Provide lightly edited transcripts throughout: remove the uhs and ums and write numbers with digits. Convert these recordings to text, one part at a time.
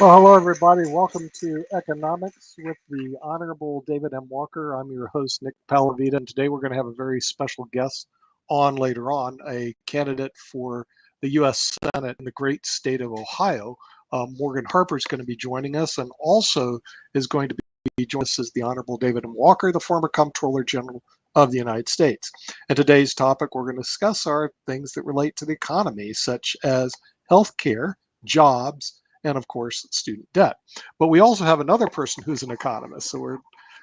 Well, hello, everybody. Welcome to Economics with the Honorable David M. Walker. I'm your host, Nick Palavita, and today we're going to have a very special guest on later on, a candidate for the U.S. Senate in the great state of Ohio. Morgan Harper is going to be joining us, and also is going to be joining us as the Honorable David M. Walker, the former Comptroller General of the United States. And today's topic we're going to discuss are things that relate to the economy, such as healthcare, jobs, and of course, student debt. But we also have another person who's an economist. So we've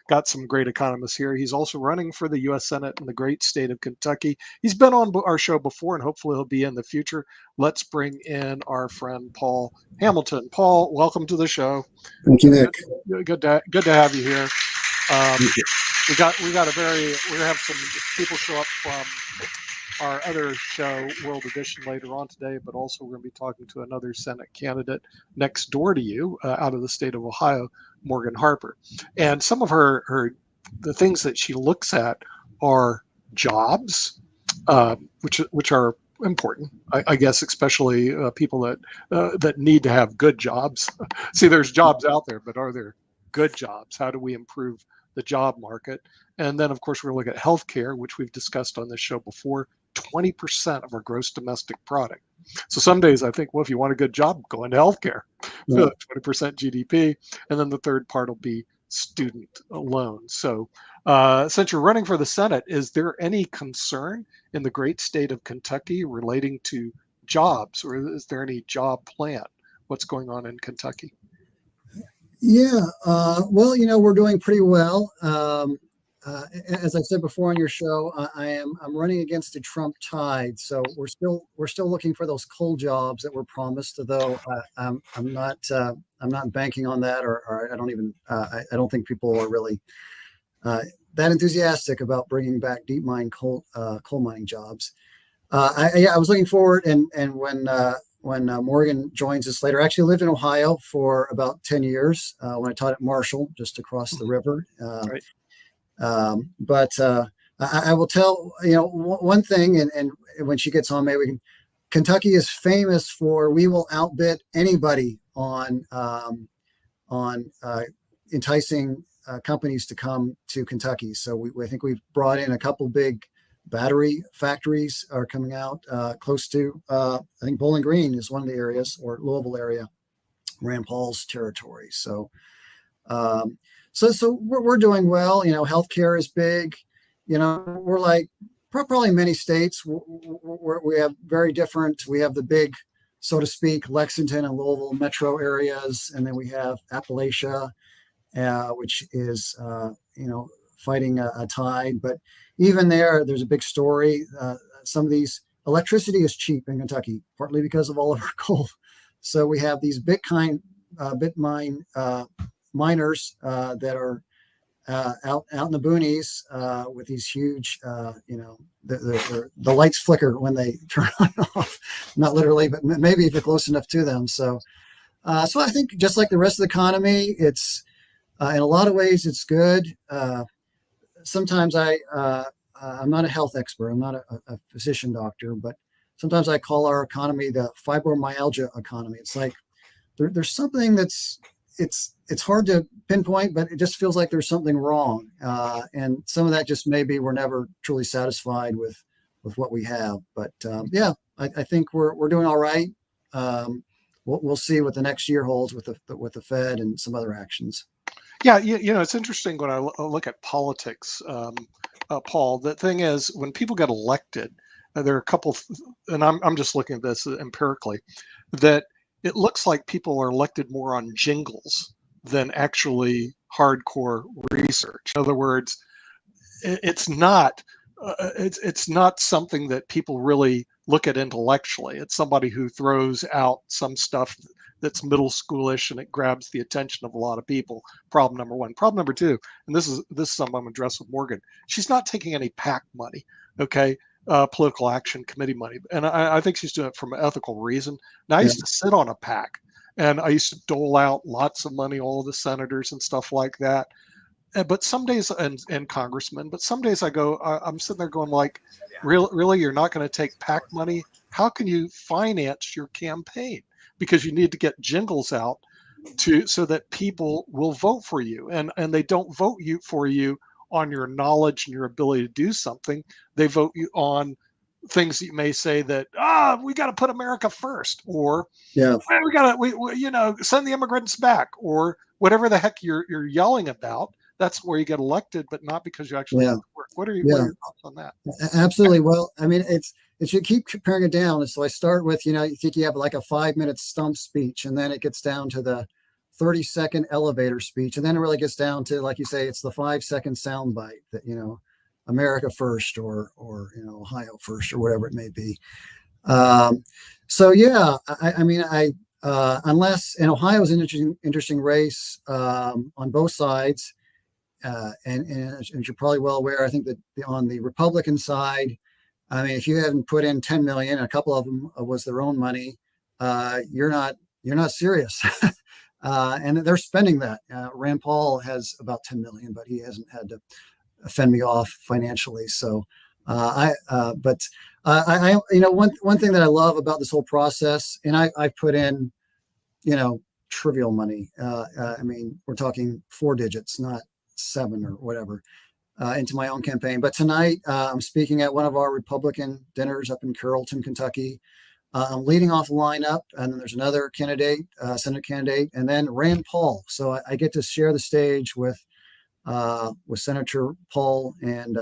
got some great economists here. He's also running for the U.S. Senate in the great state of Kentucky. He's been on our show before, and hopefully he'll be in the future. Let's bring in our friend Paul Hamilton. Paul, welcome to the show. Thank you, Nick. Good to have you here. Thank you. We're gonna have some people show up from our other show, World Edition, later on today, but also we're going to be talking to another Senate candidate next door to you out of the state of Ohio, Morgan Harper. And some of the things that she looks at are jobs, which are important, I guess, especially people that need to have good jobs. See, there's jobs out there, but are there good jobs? How do we improve the job market? And then, of course, we're going to look at healthcare, which we've discussed on this show before. 20% of our gross domestic product. So some days I think, well, if you want a good job, go into healthcare. Yeah. 20% GDP. And then the third part will be student loans. So since you're running for the Senate, is there any concern in the great state of Kentucky relating to jobs, or is there any job plan? What's going on in Kentucky? Yeah. Well, we're doing pretty well. As I said before on your show, I'm running against a Trump tide, so we're still looking for those coal jobs that were promised. Although I'm not banking on that, or I don't think people are really that enthusiastic about bringing back deep mine coal mining jobs. I was looking forward, and when Morgan joins us later. I actually lived in Ohio for about 10 years when I taught at Marshall, just across the river. Right. But I will tell, one thing, and when she gets on, Kentucky is famous for, we will outbid anybody on enticing companies to come to Kentucky. So I think we've brought in a couple big battery factories are coming out close to, I think Bowling Green is one of the areas, or Louisville area, Rand Paul's territory. So we're doing well. Healthcare is big. We're like probably many states. We have very different. We have the big, so to speak, Lexington and Louisville metro areas, and then we have Appalachia, which is fighting a tide. But even there's a big story. Some of these electricity is cheap in Kentucky, partly because of all of our coal. So we have these Bitcoin miners that are out in the boonies with these huge, the lights flicker when they turn on and off. Not literally, but maybe if you're close enough to them. So I think just like the rest of the economy, it's in a lot of ways it's good. Sometimes I'm not a health expert. I'm not a physician doctor, but sometimes I call our economy the fibromyalgia economy. It's like there's something it's hard to pinpoint, but it just feels like there's something wrong. And some of that just maybe we're never truly satisfied with what we have. But I think we're doing all right. We'll see what the next year holds with the Fed and some other actions. Yeah, it's interesting when I look at politics, Paul. The thing is, when people get elected, there are a couple, and I'm just looking at this empirically, that it looks like people are elected more on jingles than actually hardcore research. In other words, it's not something that people really look at intellectually. It's somebody who throws out some stuff that's middle schoolish and it grabs the attention of a lot of people. Problem number one. Problem number two, and this is something I'm going to address with Morgan. She's not taking any PAC money, okay? Political action committee money. And I think she's doing it from an ethical reason. Now, I used to sit on a PAC, and I used to dole out lots of money, all the senators and stuff like that. But some days, and congressmen, but some days I'm sitting there going like, really, you're not going to take PAC money? How can you finance your campaign? Because you need to get jingles out to so that people will vote for you, and they don't vote you for you on your knowledge and your ability to do something. They vote you on things that you may say that we got to put America first, or Yeah. well, we got to send the immigrants back, or whatever the heck you're yelling about. That's where you get elected, but not because you actually do Yeah. the work. What are Yeah. your thoughts on that? Absolutely. Well, I mean, it should keep paring it down. So I start with, you think you have like a 5-minute stump speech, and then it gets down to the 30-second elevator speech. And then it really gets down to, like you say, it's the 5-second soundbite that, America first, or Ohio first, or whatever it may be. Um, so yeah, I mean, unless, and Ohio is an interesting race on both sides. And as you're probably well aware, I think that on the Republican side, I mean, if you haven't put in 10 million, a couple of them was their own money, you're not serious. And they're spending that. Rand Paul has about 10 million, but he hasn't had to fend me off financially. So, but one thing that I love about this whole process, and I put in, trivial money. I mean, we're talking 4 digits, not 7 or whatever, into my own campaign. But tonight, I'm speaking at one of our Republican dinners up in Carrollton, Kentucky. I'm leading off the lineup, and then there's another candidate, Senate candidate, and then Rand Paul. So I get to share the stage with Senator Paul, and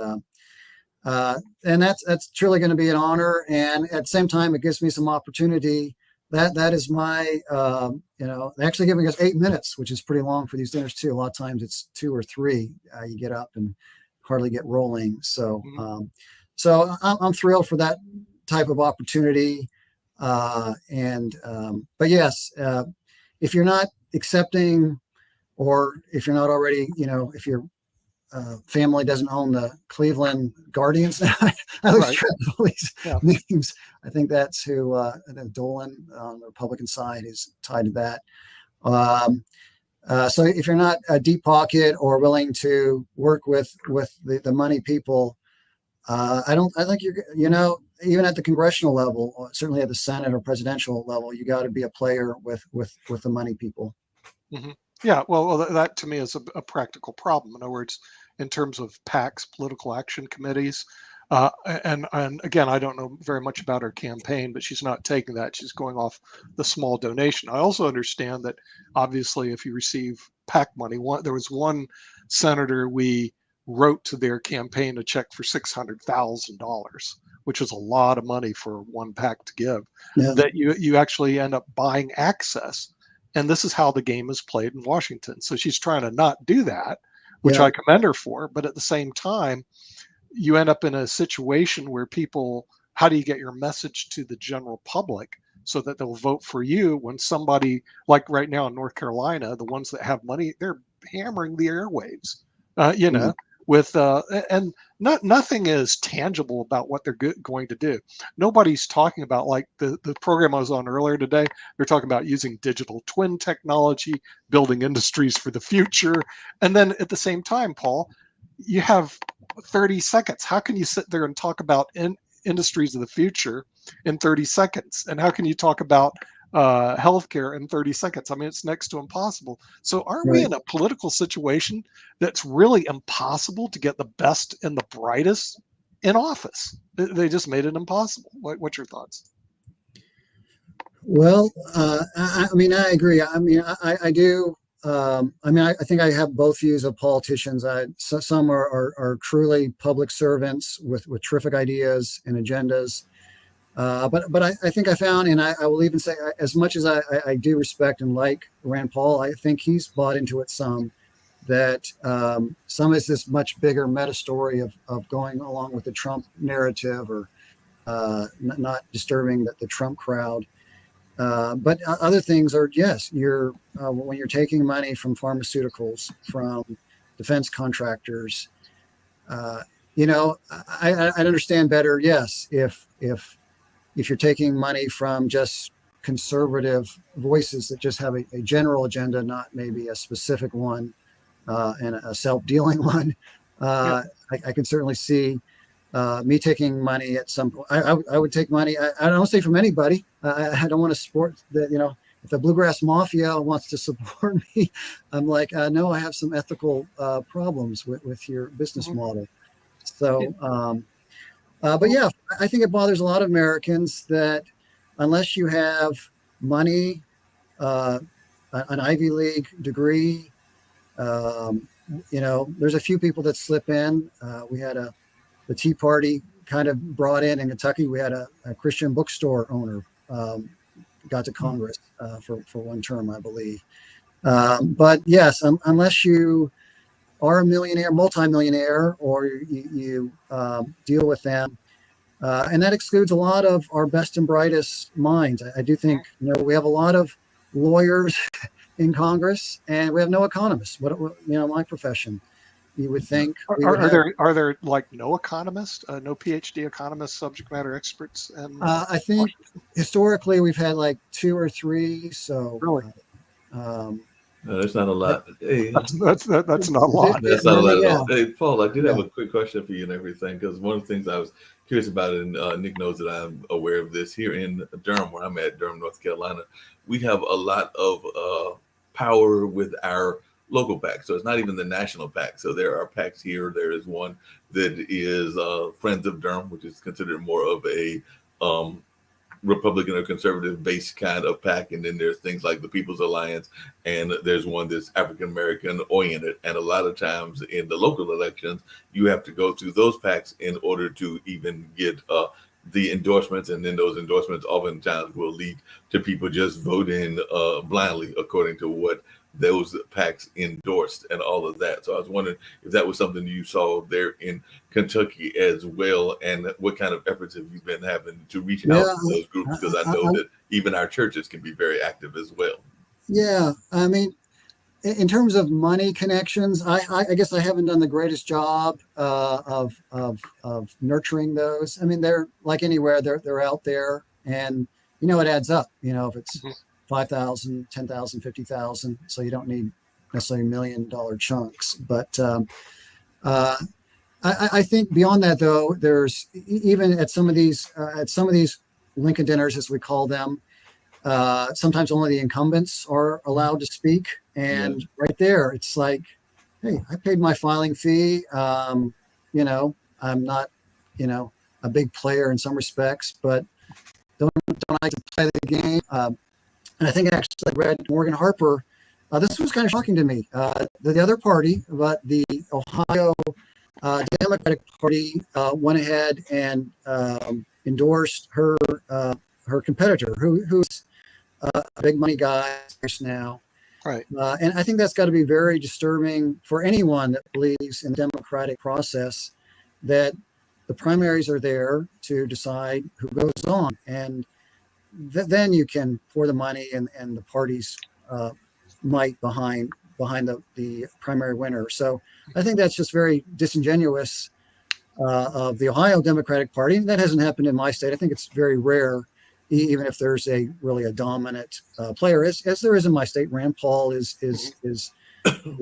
that's truly going to be an honor. And at the same time, it gives me some opportunity. That is my, they're actually giving us 8 minutes, which is pretty long for these dinners too. A lot of times it's 2 or 3. You get up and hardly get rolling. So, Mm-hmm. I'm thrilled for that type of opportunity. But yes, if you're not accepting, or if you're not already, if your family doesn't own the Cleveland Guardians, I always Right. try all these Yeah. names. I think that's who Dolan on the Republican side is tied to that. So if you're not a deep pocket or willing to work with the money people, I think even at the congressional level, or certainly at the Senate or presidential level, you got to be a player with the money people. Mm-hmm. Yeah, well, that to me is a practical problem. In other words, in terms of PACs, political action committees, and again, I don't know very much about her campaign, but she's not taking that. She's going off the small donation. I also understand that obviously, if you receive PAC money, there was one senator we wrote to their campaign a check for $600,000, which is a lot of money for one PAC to give. Yeah. That you actually end up buying access, and this is how the game is played in Washington. So she's trying to not do that, which Yeah. I commend her for. But at the same time, you end up in a situation where how do you get your message to the general public so that they'll vote for you when somebody, like right now in North Carolina, the ones that have money, they're hammering the airwaves, you Yeah. know, with and nothing is tangible about what they're going to do. Nobody's talking about, like the program I was on earlier today. They're talking about using digital twin technology, building industries for the future, and then at the same time, Paul, you have 30 seconds. How can you sit there and talk about industries of the future in 30 seconds? And how can you talk about healthcare in 30 seconds? I mean, it's next to impossible. So aren't we Right. in a political situation that's really impossible to get the best and the brightest in office? They just made it impossible. What's your thoughts? Well, I mean, I agree. I mean, I do. I mean, I think I have both views of politicians. Some are truly public servants with terrific ideas and agendas. But I think I found, and I will even say, as much as I do respect and like Rand Paul, I think he's bought into it some. That some is this much bigger meta story of going along with the Trump narrative, or not disturbing the Trump crowd. But other things are, yes, when you're taking money from pharmaceuticals, from defense contractors, uh, I understand better. Yes, if you're taking money from just conservative voices that just have a general agenda, not maybe a specific one, and a self-dealing one, Yeah, I can certainly see me taking money at some point. I would take money. I don't say from anybody. I don't want to support that. if the bluegrass mafia wants to support me, I'm like, no, I have some ethical problems with your business Mhm. model. Yeah. So, but yeah, I think it bothers a lot of Americans that unless you have money, uh, an Ivy League degree, um, there's a few people that slip in. We had the Tea Party kind of brought in Kentucky. We had a Christian bookstore owner got to Congress for one term, I believe. But yes, unless you are a millionaire, multimillionaire, or you deal with them. And that excludes a lot of our best and brightest minds. I do think we have a lot of lawyers in Congress, and we have no economists. My profession, you would think we would have. Are there like no economists, no PhD economists, subject matter experts in I think Washington? historically we've had like two or three. So Really? um, No, that's not a I, lot. Hey, That's not a lot. that's not a lot at yeah, all. Hey, Paul, I did have yeah. a quick question for you and everything, because one of the things I was curious about, and Nick knows that I'm aware of this, here in Durham, where I'm at, Durham, North Carolina, we have a lot of power with our local PAC. So it's not even the national PAC. So there are PACs here. There is one that is Friends of Durham, which is considered more of a um, Republican or conservative based kind of PAC, and then there's things like the People's Alliance, and there's one that's African American oriented. And a lot of times in the local elections, you have to go through those PACs in order to even get the endorsements, and then those endorsements oftentimes will lead to people just voting blindly according to what those PACs endorsed and all of that. So I was wondering if that was something you saw there in Kentucky as well, and what kind of efforts have you been having to reach out Yeah, to those groups? Because I know that even our churches can be very active as well. yeah. I mean, in terms of money connections, I guess I haven't done the greatest job of nurturing those. I mean, they're like anywhere, they're out there, and it adds up. If it's Mhm. 5,000, 10,000, 50,000, so you don't need necessarily $1 million chunks. But uh, I think beyond that, though, there's even at some of these Lincoln dinners, as we call them. Sometimes only the incumbents are allowed to speak. Yeah. And right there, it's like, hey, I paid my filing fee. I'm not, a big player in some respects, but don't I to play the game? And I think actually I read Morgan Harper. This was kind of shocking to me. The other party, but the Ohio Democratic Party went ahead and endorsed her competitor, who's a big money guy now. Right. And I think that's got to be very disturbing for anyone that believes in the democratic process, that the primaries are there to decide who goes on. And then you can pour the money and the party's might behind the primary winner. So I think that's just very disingenuous of the Ohio Democratic Party. That hasn't happened in my state. I think it's very rare, even if there's a dominant player, as there is in my state. Rand Paul is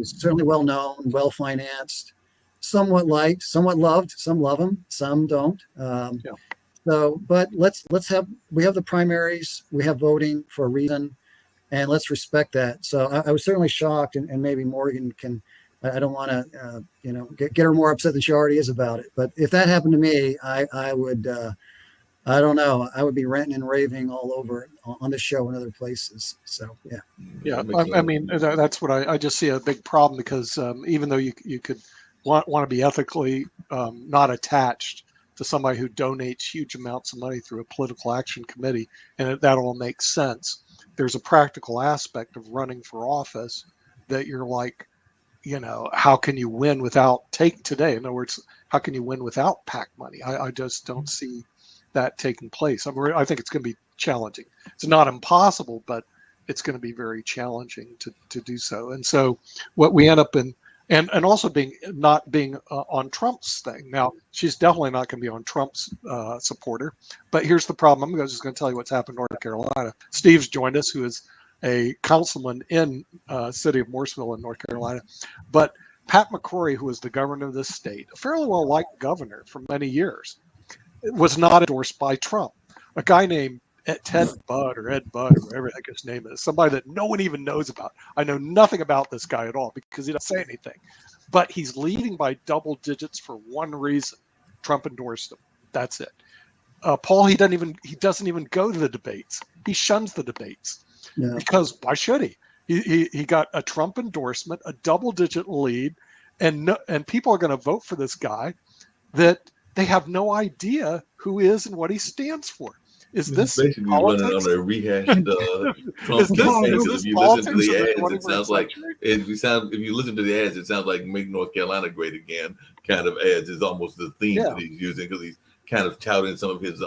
certainly well known, well financed, somewhat liked, somewhat loved. Some love him, some don't. Yeah. So, but we have the primaries, we have voting for a reason, and let's respect that. So I was certainly shocked, and maybe Morgan can. I don't want to, get her more upset than she already is about it. But if that happened to me, I would, I don't know, I would be ranting and raving all over on this show and other places. So yeah. Yeah, I mean that's what I just see a big problem, because even though you could want to be ethically not attached to somebody who donates huge amounts of money through a political action committee, and that all makes sense, there's a practical aspect of running for office that you're like, how can you win without today? In other words, how can you win without PAC money? I just don't see that taking place. I think it's going to be challenging. It's not impossible, but it's going to be very challenging to do so. And so what we end up in, and also not being on Trump's thing. Now, she's definitely not going to be on Trump's supporter. But here's the problem. I'm just going to tell you what's happened in North Carolina. Steve's joined us, who is a councilman in city of Morrisville in North Carolina. But Pat McCrory, who was the governor of this state, a fairly well-liked governor for many years, was not endorsed by Trump. A guy named Ted Budd or Ed Budd or whatever the heck his name is, somebody that no one even knows about. I know nothing about this guy at all because he doesn't say anything. But he's leading by double digits for one reason: Trump endorsed him. That's it. Paul, he doesn't even go to the debates. He shuns the debates because why should he? He got a Trump endorsement, a double-digit lead, and people are going to vote for this guy that they have no idea who he is and what he stands for. Is this basically politics? running on a rehashed Trump campaign? If you listen to the ads, it sounds like if you listen to the ads, it sounds like "Make North Carolina Great Again" kind of ads is almost the theme that he's using because he's kind of touting some of his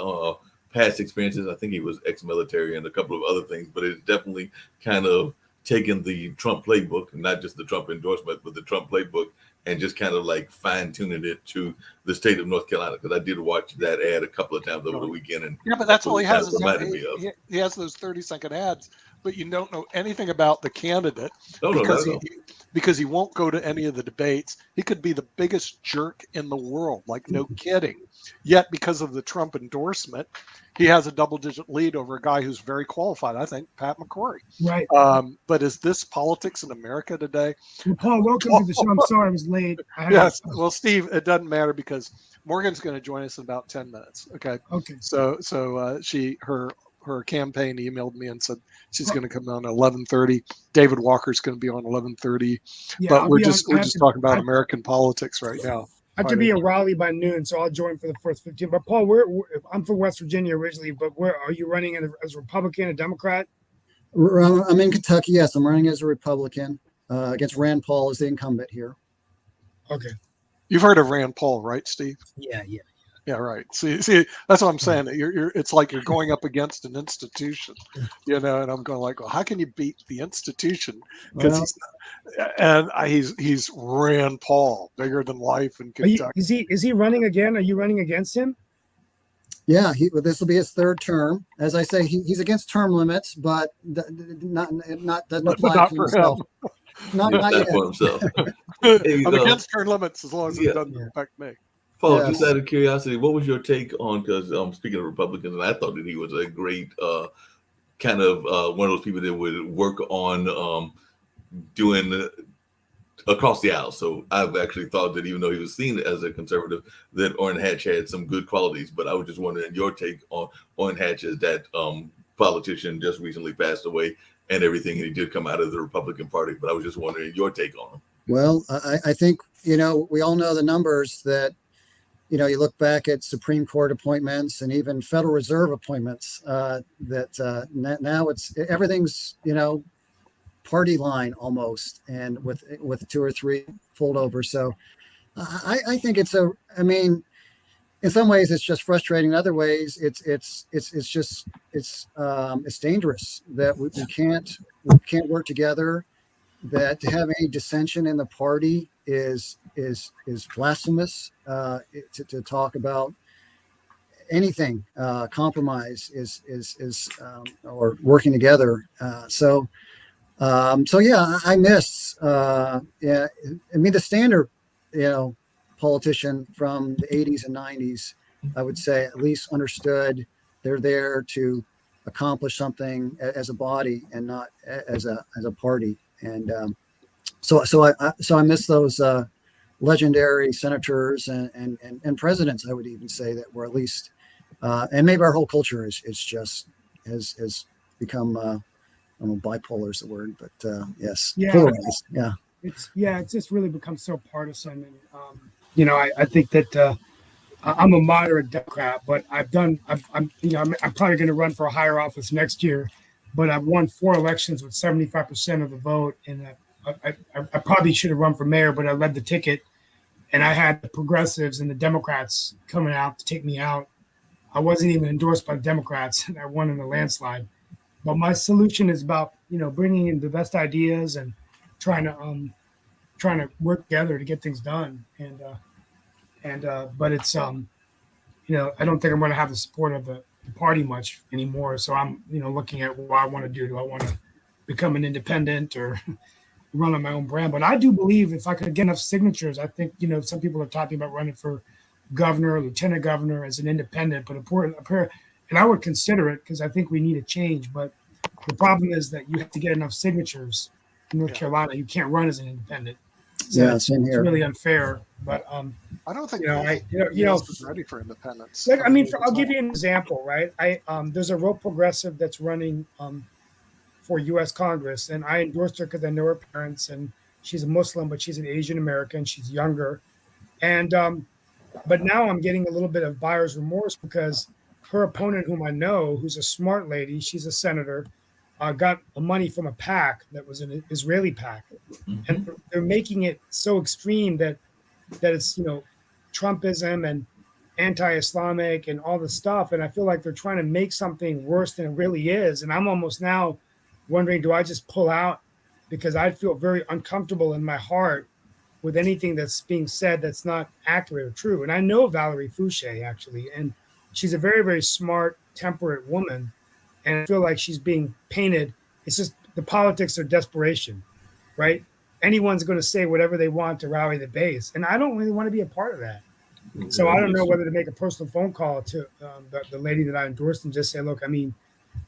past experiences. I think he was ex-military and a couple of other things, but it's definitely kind of taken the Trump playbook, not just the Trump endorsement, but the Trump playbook, and just kind of like fine-tuning it to the state of North Carolina. Because I did watch that ad a couple of times over the weekend. And but that's all he has. He has those 30-second ads, but you don't know anything about the candidate because he won't go to any of the debates. He could be the biggest jerk in the world, like no kidding. Yet because of the Trump endorsement, he has a double-digit lead over a guy who's very qualified, I think, Pat McCrory. Right. But is this politics in America today? Well, Paul, welcome to the show. I'm sorry I was late. Yes. Well, Steve, it doesn't matter because Morgan's going to join us in about 10 minutes. Okay. Okay. So her campaign emailed me and said she's going to come on at 11:30. David Walker's going to be on 11:30. Yeah, but we're just talking about American politics right now. I have to be in Raleigh by noon, so I'll join for the first 15. But Paul, I'm from West Virginia originally, but where are you running as a Republican, a Democrat? I'm in Kentucky. Yes, I'm running as a Republican against Rand Paul as the incumbent here. Okay. You've heard of Rand Paul, right, Steve? Yeah. Yeah, right. See, that's what I'm saying. It's like you're going up against an institution, and I'm going like, well, how can you beat the institution? Because he's Rand Paul, bigger than life in Kentucky. Is he running again? Are you running against him? Yeah, this will be his third term. As I say, he's against term limits, but not doesn't apply to himself. Not yet. For himself. I'm against term limits as long as it doesn't affect me. Paul, just out of curiosity, what was your take on, because speaking of Republicans, and I thought that he was a great kind of one of those people that would work on doing across the aisle. So I've actually thought that even though he was seen as a conservative, that Orrin Hatch had some good qualities. But I was just wondering your take on Orrin Hatch as that politician just recently passed away and everything, and he did come out of the Republican Party. But I was just wondering your take on him. Well, I think, we all know the numbers that, you look back at Supreme Court appointments and even Federal Reserve appointments that now everything's, party line almost, and with 2 or 3 fold over. So I think in some ways it's just frustrating. In other ways, it's dangerous that we can't work together, that to have any dissension in the party is blasphemous. To talk about anything compromise is or working together. So yeah, I miss the standard politician from the 80s and 90s. I would say at least understood they're there to accomplish something as a body and not as a party. And so I miss those legendary senators and presidents. I would even say that were at least, and maybe our whole culture is just has become. I don't know, bipolar is the word, but yes, polarized. Yeah, it's just really become so partisan, and I think that I'm a moderate Democrat, but I'm probably going to run for a higher office next year, but I've won 4 elections with 75% of the vote, and I probably should have run for mayor, but I led the ticket, and I had the progressives and the Democrats coming out to take me out. I wasn't even endorsed by the Democrats, and I won in a landslide. But my solution is about, bringing in the best ideas and trying to work together to get things done. But it's, I don't think I'm going to have the support of the party much anymore. So I'm, looking at what I want to do. Do I want to become an independent or run on my own brand? But I do believe if I could get enough signatures, I think, some people are talking about running for governor, lieutenant governor as an independent, but and I would consider it because I think we need a change. But the problem is that you have to get enough signatures in North Carolina. You can't run as an independent. So Yeah, it's same here. really unfair. But I don't think US is ready for independence. like, I mean, I'll give you an example, right? There's a real progressive that's running for U.S. Congress, and I endorsed her because I know her parents, and she's a Muslim, but she's an Asian American. She's younger, and but now I'm getting a little bit of buyer's remorse because her opponent, whom I know, who's a smart lady, she's a senator, got money from a PAC that was an Israeli PAC, and they're making it so extreme that it's Trumpism and anti-Islamic and all this stuff, and I feel like they're trying to make something worse than it really is. And I'm almost now wondering, do I just pull out because I feel very uncomfortable in my heart with anything that's being said that's not accurate or true. And I know Valerie Fouché actually, and she's a very, very smart, temperate woman, and I feel like she's being painted. It's just the politics of desperation, right? Anyone's going to say whatever they want to rally the base, and I don't really want to be a part of that. So I don't know whether to make a personal phone call to the lady that I endorsed and just say, look, I mean,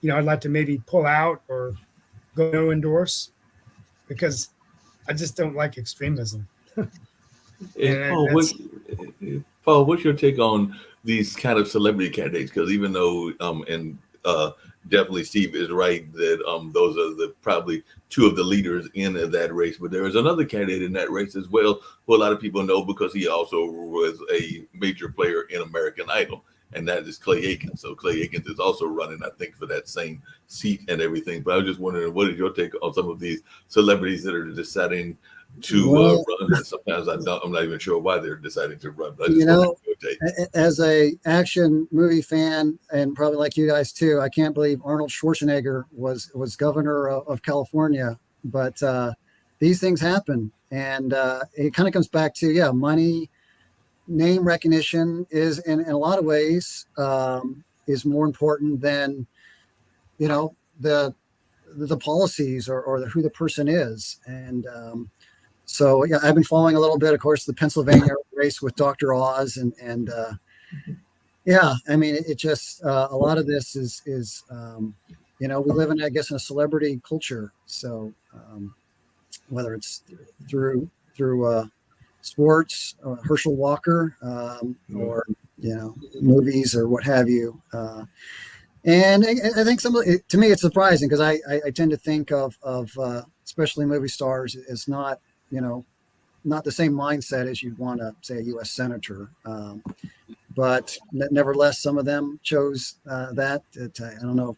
I'd like to maybe pull out or go no endorse because I just don't like extremism. Paul, what's your take on these kind of celebrity candidates? Because even though, definitely Steve is right that those are probably two of the leaders in that race, but there is another candidate in that race as well, who a lot of people know because he also was a major player in American Idol, and that is Clay Aikens. So Clay Aikens is also running, I think, for that same seat and everything. But I was just wondering, what is your take on some of these celebrities that are deciding to run? And sometimes I'm not even sure why they're deciding to run. But I just as a action movie fan, and probably like you guys too, I can't believe Arnold Schwarzenegger was governor of California. But these things happen, and it kind of comes back to money. Name recognition is in a lot of ways is more important than the policies or who the person is. And so I've been following a little bit, of course, the Pennsylvania race with Dr. Oz, and I mean, it just a lot of this is we live in, I guess, in a celebrity culture. So whether it's through sports, Herschel Walker, or movies or what have you. And I think to me it's surprising because I tend to think of especially movie stars as not the same mindset as you'd want to say a U.S. senator. But nevertheless, some of them chose that. I don't know,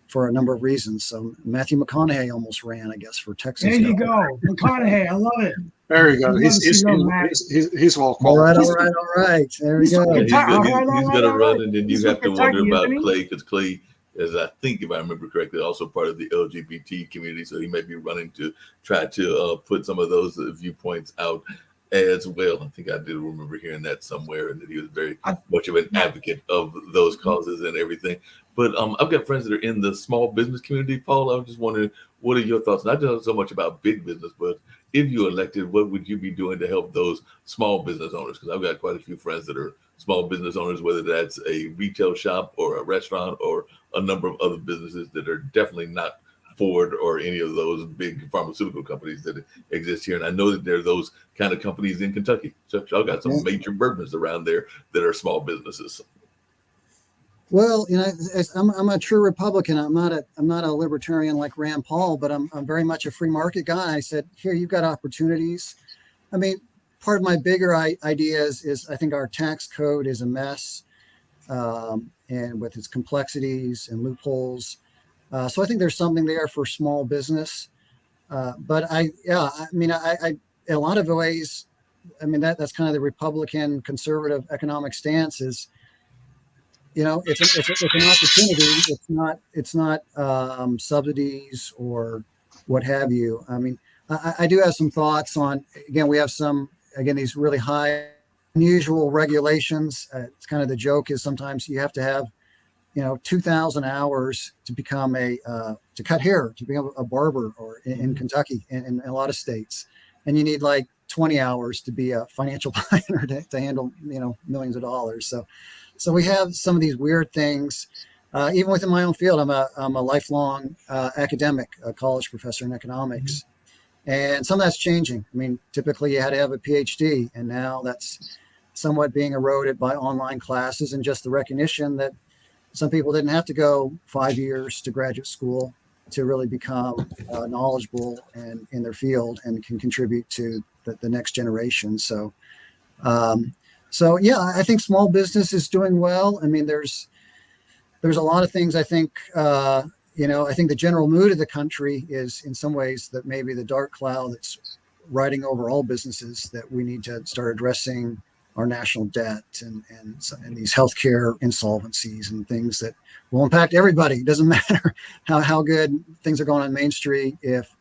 for a number of reasons. So Matthew McConaughey almost ran, I guess, for Texas. There you go, McConaughey. I love it. There you go. He's well qualified. All right. There we go. He's going to run, and then you have to wonder about Clay, because Clay is, I think, if I remember correctly, also part of the LGBT community. So he may be running to try to put some of those viewpoints out as well. I think I did remember hearing that somewhere, and that he was very much of an advocate of those causes and everything. But I've got friends that are in the small business community, Paul. I was just wondering, what are your thoughts? Not just so much about big business, but if you elected, what would you be doing to help those small business owners? Because I've got quite a few friends that are small business owners, whether that's a retail shop or a restaurant or a number of other businesses that are definitely not Ford or any of those big pharmaceutical companies that exist here. And I know that there are those kind of companies in Kentucky. So y'all got some major bourbons around there that are small businesses. Well, I'm a true Republican. I'm not a libertarian like Rand Paul, but I'm very much a free market guy. I said, here, you've got opportunities. I mean, part of my bigger idea is I think our tax code is a mess, and with its complexities and loopholes. So I think there's something there for small business. But I in a lot of ways, I mean, that's kind of the Republican conservative economic stance is, it's an opportunity. It's not subsidies or what have you. I mean, I do have some thoughts on, again, we have these really high, unusual regulations. It's kind of the joke is sometimes you have to have, 2,000 hours to become to cut hair, to become a barber, or in Kentucky and in a lot of states. And you need like 20 hours to be a financial planner to handle, millions of dollars. So we have some of these weird things. even within my own field, I'm a lifelong academic, a college professor in economics, and some of that's changing. I mean, typically you had to have a PhD, and now that's somewhat being eroded by online classes and just the recognition that some people didn't have to go 5 years to graduate school to really become knowledgeable and in their field and can contribute to the next generation. Um, so yeah, I think small business is doing well. I mean, there's a lot of things I think, I think the general mood of the country is in some ways that maybe the dark cloud that's riding over all businesses, that we need to start addressing our national debt and these healthcare insolvencies and things that will impact everybody. It doesn't matter how good things are going on Main Street if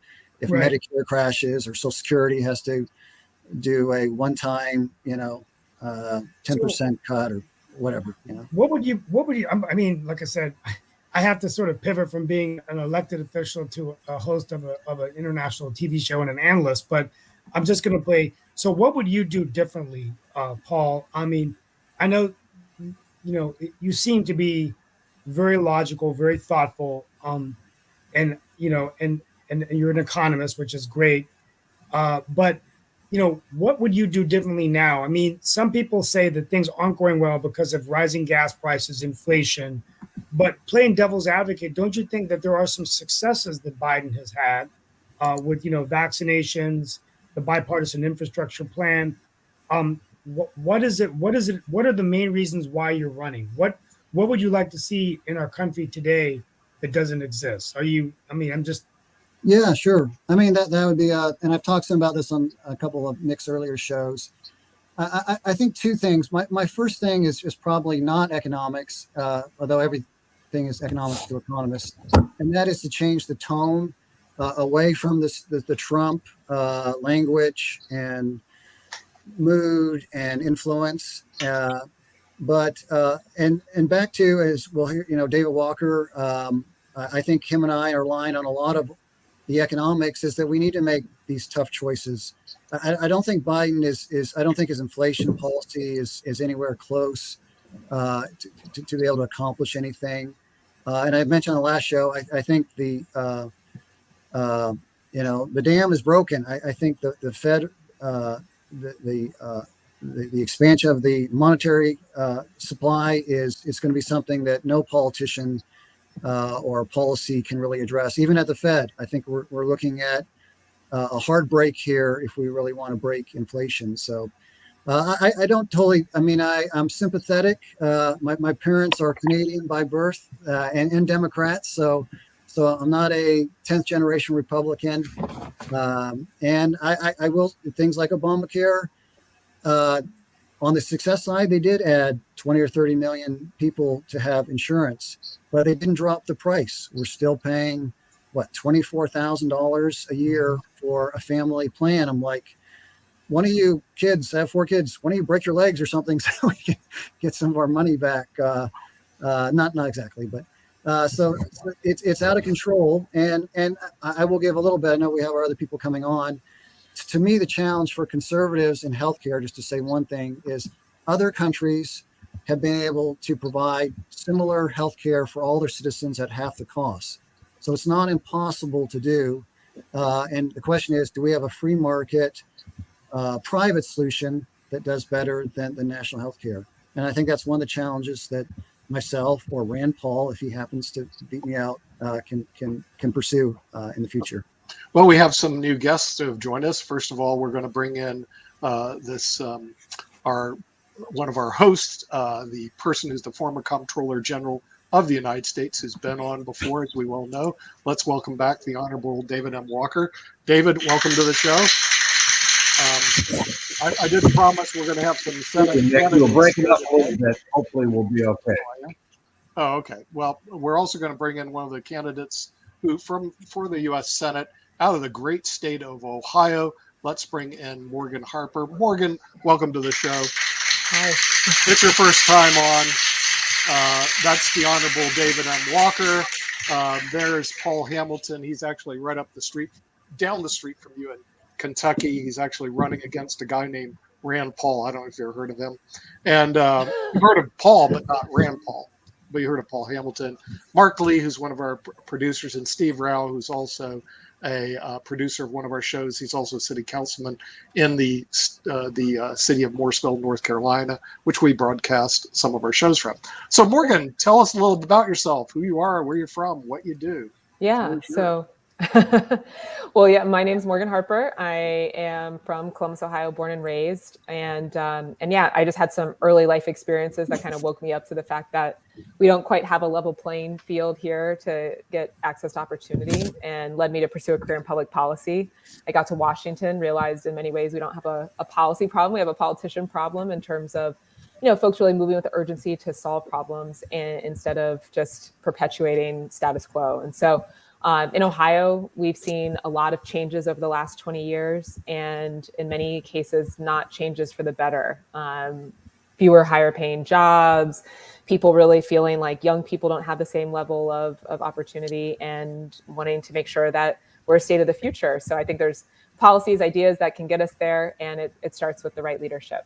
Right. Medicare crashes or Social Security has to do a one-time, 10% cut or whatever. What would you, I mean, like I said, I have to sort of pivot from being an elected official to a host of an international TV show and an analyst, but I'm just going to play. So what would you do differently, Paul? I mean, I know, you seem to be very logical, very thoughtful, and, and you're an economist, which is great. But what would you do differently now? I mean, some people say that things aren't going well because of rising gas prices, inflation. But playing devil's advocate, don't you think that there are some successes that Biden has had with vaccinations, the bipartisan infrastructure plan? What is it? What is it? What are the main reasons why you're running? What would you like to see in our country today that doesn't exist? Are you? I mean, I'm just. Yeah, sure. I mean, that would be, and I've talked some about this on a couple of Nick's earlier shows. I think two things. My first thing is probably not economics, although everything is economics to economists, and that is to change the tone away from the Trump language and mood and influence. But back to, as well, here, David Walker. I think him and I are aligned on a lot of the economics, is that we need to make these tough choices. I don't think Biden is I don't think his inflation policy is anywhere close to be able to accomplish anything. And I mentioned on the last show, I think the dam is broken. I think the Fed, the expansion of the monetary supply is going to be something that no politician or policy can really address. Even at the Fed, I think we're looking at a hard break here if we really want to break inflation. So I don't totally. I mean, I'm sympathetic. My parents are Canadian by birth and Democrats, so I'm not a 10th generation Republican. And I will, things like Obamacare. On the success side, they did add 20 or 30 million people to have insurance, but they didn't drop the price. We're still paying, $24,000 a year for a family plan. I'm like, one of you kids, I have 4 kids, why don't you break your legs or something so we can get some of our money back? Not exactly, but so it's out of control. And I will give a little bit. I know we have our other people coming on. To me, the challenge for conservatives in healthcare, just to say one thing, is other countries have been able to provide similar healthcare for all their citizens at half the cost. So it's not impossible to do. And the question is, do we have a free market private solution that does better than the national healthcare? And I think that's one of the challenges that myself or Rand Paul, if he happens to beat me out, can pursue in the future. Well, we have some new guests who have joined us. First of all, we're going to bring in one of our hosts, the person who's the former Comptroller General of the United States, who's been on before, as we well know. Let's welcome back the Honorable David M. Walker. David, welcome to the show. I did promise we're going to have some Senate candidates. We'll break it up a little bit. Hopefully, we'll be okay. Oh, okay. Well, we're also going to bring in one of the candidates for the U.S. Senate out of the great state of Ohio. Let's bring in Morgan Harper. Morgan, welcome to the show. Hi. It's your first time on. That's the Honorable David M. Walker. There's Paul Hamilton. He's actually right up the street, down the street from you in Kentucky. He's actually running against a guy named Rand Paul. I don't know if you've ever heard of him. And you've heard of Paul, but not Rand Paul. but you heard of Paul Hamilton, Mark Lee, who's one of our producers, and Steve Rao, who's also a producer of one of our shows. He's also a city councilman in the city of Morrisville, North Carolina, which we broadcast some of our shows from. So Morgan, tell us a little bit about yourself, who you are, where you're from, what you do. Yeah, so well, yeah, my name's Morgan Harper. I am from Columbus, Ohio, born and raised, and yeah, I just had some early life experiences that kind of woke me up to the fact that we don't quite have a level playing field here to get access to opportunity, and led me to pursue a career in public policy. I got to Washington, realized in many ways we don't have a policy problem, we have a politician problem in terms of, you know, folks really moving with urgency to solve problems instead of just perpetuating status quo. And so in Ohio, we've seen a lot of changes over the last 20 years, and in many cases, not changes for the better. Fewer higher paying jobs, people really feeling like young people don't have the same level of opportunity, and wanting to make sure that we're a state of the future. So I think there's policies, ideas that can get us there, and it starts with the right leadership.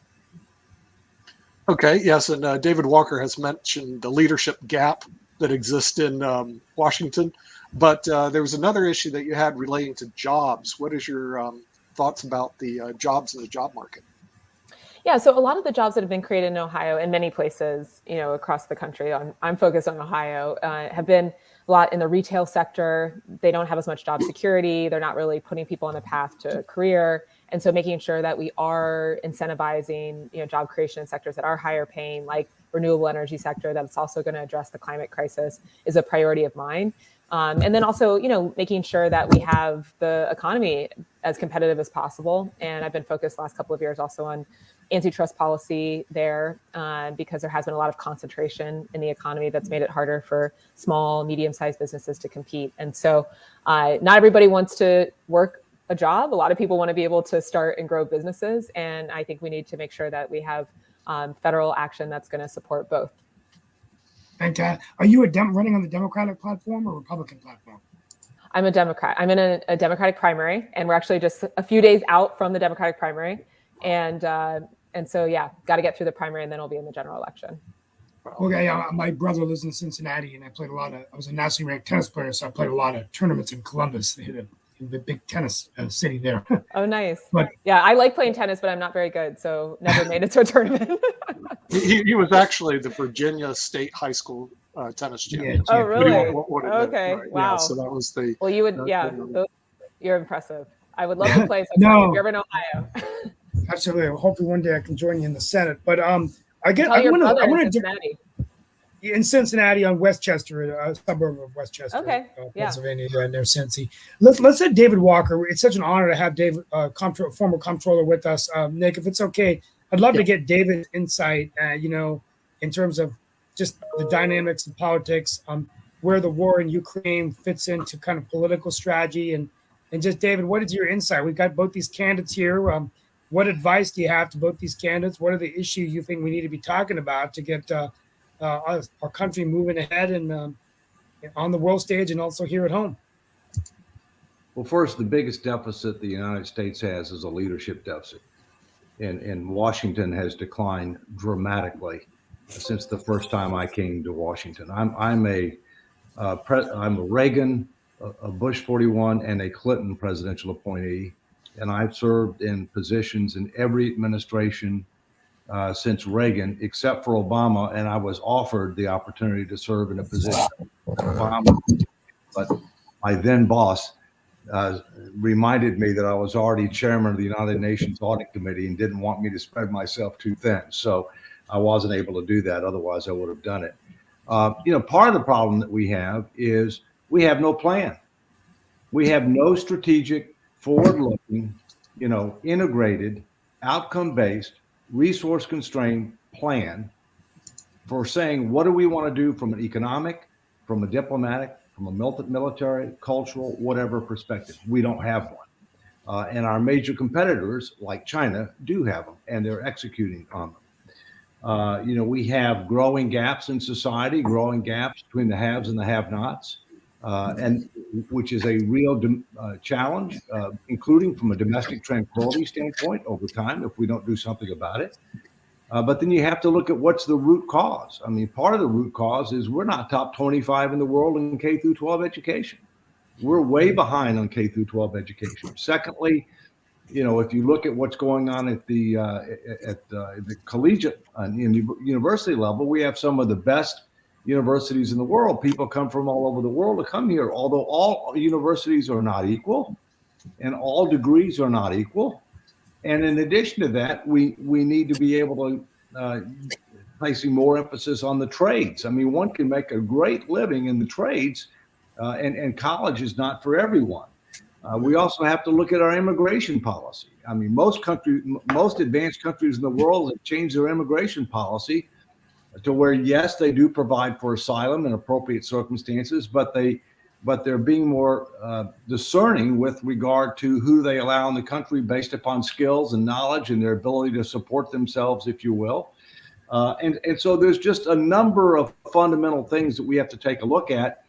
Okay, yes, and David Walker has mentioned the leadership gap that exists in Washington. But there was another issue that you had relating to jobs. What is your thoughts about the jobs in the job market? Yeah, so a lot of the jobs that have been created in Ohio, in many places, you know, across the country, I'm focused on Ohio, have been a lot in the retail sector. They don't have as much job security. They're not really putting people on a path to a career. And so making sure that we are incentivizing, you know, job creation in sectors that are higher paying, like renewable energy sector, that's also going to address the climate crisis, is a priority of mine. And then also, you know, making sure that we have the economy as competitive as possible. And I've been focused the last couple of years also on antitrust policy there, because there has been a lot of concentration in the economy that's made it harder for small, medium-sized businesses to compete. And so not everybody wants to work a job. A lot of people want to be able to start and grow businesses. And I think we need to make sure that we have federal action that's going to support both. And are you running on the Democratic platform or Republican platform? I'm a Democrat. I'm in a Democratic primary, and we're actually just a few days out from the Democratic primary. And so, yeah, got to get through the primary, and then I'll be in the general election. Okay, my brother lives in Cincinnati, and I was a nationally ranked tennis player, so I played a lot of tournaments in Columbus. They had the big tennis city there. Oh, nice. But yeah, I like playing tennis, but I'm not very good, so never made it to a tournament. He was actually the Virginia State High School tennis champion. Oh, really? Okay. Right. Wow. Yeah, so that was the. Well, you would, you're impressive. I would love to play sometime if you're ever in Ohio. Absolutely. Hopefully one day I can join you in the Senate. But I'm in Cincinnati on Westchester, a suburb of Westchester, Pennsylvania, near Cincy. Let's say David Walker. It's such an honor to have David, former comptroller, with us. Nick, if it's okay, I'd love to get David's insight, in terms of just the dynamics of politics, where the war in Ukraine fits into kind of political strategy, and just, David, what is your insight? We've got both these candidates here. What advice do you have to both these candidates? What are the issues you think we need to be talking about to get our country moving ahead and on the world stage and also here at home? Well, first, the biggest deficit the United States has is a leadership deficit. And Washington has declined dramatically since the first time I came to Washington. I'm a Reagan, a Bush 41, and a Clinton presidential appointee. And I've served in positions in every administration since Reagan, except for Obama. And I was offered the opportunity to serve in a position of Obama, but my then boss reminded me that I was already chairman of the United Nations Audit Committee and didn't want me to spread myself too thin. So I wasn't able to do that. Otherwise, I would have done it. Part of the problem that we have is we have no plan. We have no strategic, forward-looking, integrated, outcome-based, resource-constrained plan for saying, what do we want to do from an economic, from a diplomatic, from a military, cultural, whatever perspective? We don't have one. And our major competitors, like China, do have them, and they're executing on them. We have growing gaps in society, growing gaps between the haves and the have-nots, and which is a real challenge, including from a domestic tranquility standpoint over time if we don't do something about it. But then you have to look at what's the root cause. I mean, part of the root cause is we're not top 25 in the world in K through 12 education. We're way behind on K through 12 education. Secondly, if you look at what's going on at the collegiate and university level, we have some of the best universities in the world. People come from all over the world to come here, although all universities are not equal and all degrees are not equal. And in addition to that, we need to be able to placing more emphasis on the trades. I mean, one can make a great living in the trades, and college is not for everyone. We also have to look at our immigration policy. I mean, most advanced countries in the world have changed their immigration policy to where, yes, they do provide for asylum in appropriate circumstances, but they're being more discerning with regard to who they allow in the country based upon skills and knowledge and their ability to support themselves, if you will. And so there's just a number of fundamental things that we have to take a look at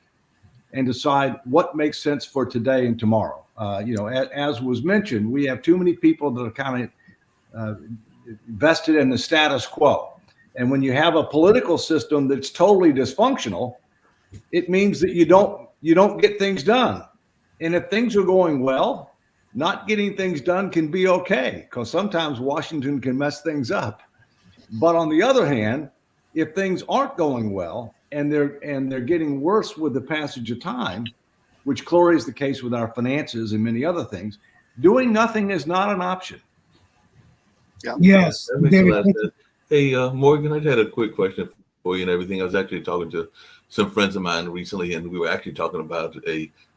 and decide what makes sense for today and tomorrow. As was mentioned, we have too many people that are kind of vested in the status quo. And when you have a political system that's totally dysfunctional, it means that you don't get things done. And if things are going well, not getting things done can be okay, because sometimes Washington can mess things up. But on the other hand, if things aren't going well and they're getting worse with the passage of time, which clearly is the case with our finances and many other things, doing nothing is not an option. Yeah. Yes. That makes a David, lot of sense. Hey, Morgan, I had a quick question for you and everything. I was actually talking to some friends of mine recently, and we were actually talking about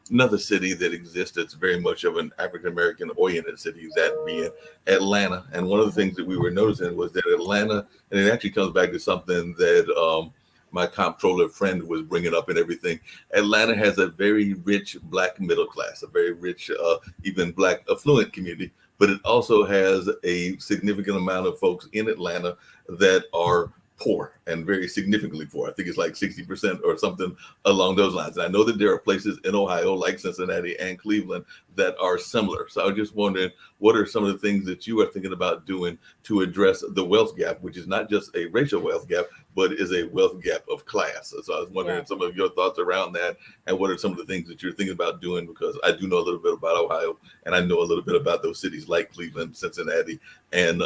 another city that exists that's very much of an African-American oriented city, that being Atlanta. And one of the things that we were noticing was that Atlanta, and it actually comes back to something that my comptroller friend was bringing up and everything. Atlanta has a very rich Black middle class, a very rich, even Black affluent community, but it also has a significant amount of folks in Atlanta that are poor, and very significantly poor. I think it's like 60% or something along those lines. And I know that there are places in Ohio like Cincinnati and Cleveland that are similar. So I was just wondering, what are some of the things that you are thinking about doing to address the wealth gap, which is not just a racial wealth gap, but is a wealth gap of class? So I was wondering some of your thoughts around that, and what are some of the things that you're thinking about doing, because I do know a little bit about Ohio, and I know a little bit about those cities like Cleveland, Cincinnati, and